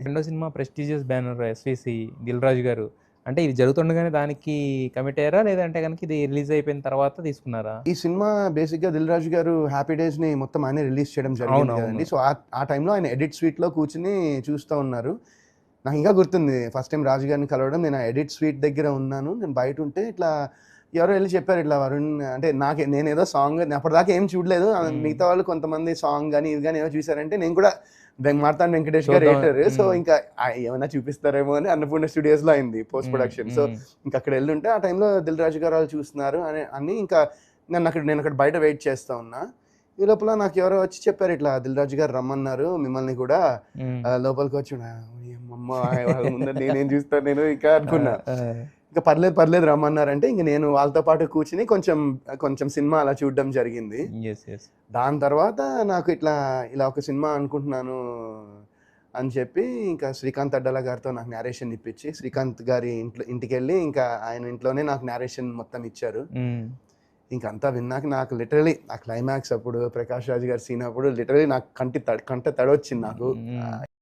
రెండో cinema 'prestigious banner' SVC 'Dil Raju' గారు. అంటే ఇది జరుగుతుండగానే దానికి కమిట్ అయ్యారా? లేదంటే గనుక ఇది రిలీజ్ అయిపోయిన తర్వాత తీసుకున్నారా? ఈ సినిమా బేసిక్‌గా 'దిల్ రాజు' గారు 'హ్యాపీ డేస్‌ని' మొత్తం ఆయనే రిలీజ్ చేయడం జరిగింది అవునవును. కదండీ. సో, ఆ టైంలో ఆయన ఎడిట్ స్వీట్‌లో కూర్చొని చూస్తా ఉన్నారు. నాకింకా గుర్తుంది ఫస్ట్ టైమ్ రాజు గారిని కలవడం. నేను ఆ ఎడిట్ స్వీట్ దగ్గర ఉన్నాను. నేను బయటుంటే ఇట్లా ఎవరో ఎళ్లి చెప్పారు ఇట్లా వరుణ్ అంటే నేనేదో సాంగ్ అప్పటిదాకా ఏం చూడలేదు. మిగతా వాళ్ళు కొంతమంది సాంగ్ గాని, ఇది గాని ఏవో చూసారంటే నేను కూడా మార్తాండ్ వెంకటేష్ గారు చూద్దాం. ఎడిటర్. సో, ఇంకా ఏమన్నా చూపిస్తారేమో అని అన్నపూర్ణ స్టూడియోస్‌లో అయింది పోస్ట్ ప్రొడక్షన్. సో, ఇంక అక్కడ ఎళ్ళుంటే ఆ టైంలో 'దిల్ రాజు' గారు వాళ్ళు చూస్తున్నారు అని ఇంకా నేనక్కడ బయట వెయిట్ చేస్తా ఉన్నా. ఈ లోపల నాకు ఎవరో వచ్చి చెప్పారు ఇట్లా 'దిల్ రాజు' గారు రమ్మన్నారు మిమ్మల్ని కూడా లోపలికొచ్చి అమ్మమ్మ! వాళ్ళ ముందర నేనేం చూస్తాను ఇంకా అనుకున్నా. ఇంకా పర్లేదు రమ్మన్నారంటే ఇంక నేను వాళ్ళతో పాటు కూర్చొని కొంచెం సినిమా అలా చూడడం జరిగింది. దాని తర్వాత నాకు ఇలా ఒక సినిమా అనుకుంటున్నాను అని చెప్పి ఇంకా శ్రీకాంత్ అడ్డాల గారితో నాకు నేరేషన్ ఇప్పించి శ్రీకాంత్ గారి ఇంటికెళ్ళి ఇంకా ఆయన ఇంట్లోనే నాకు నేరేషన్ మొత్తం ఇచ్చారు. ఇంకంతా విన్నాక నాకు లిటరలీ ఆ క్లైమాక్స్ అప్పుడు ప్రకాష్ రాజ్ గారి సీన్ అప్పుడు లిటరలీ నాకు కంట తడొచ్చింది నాకు.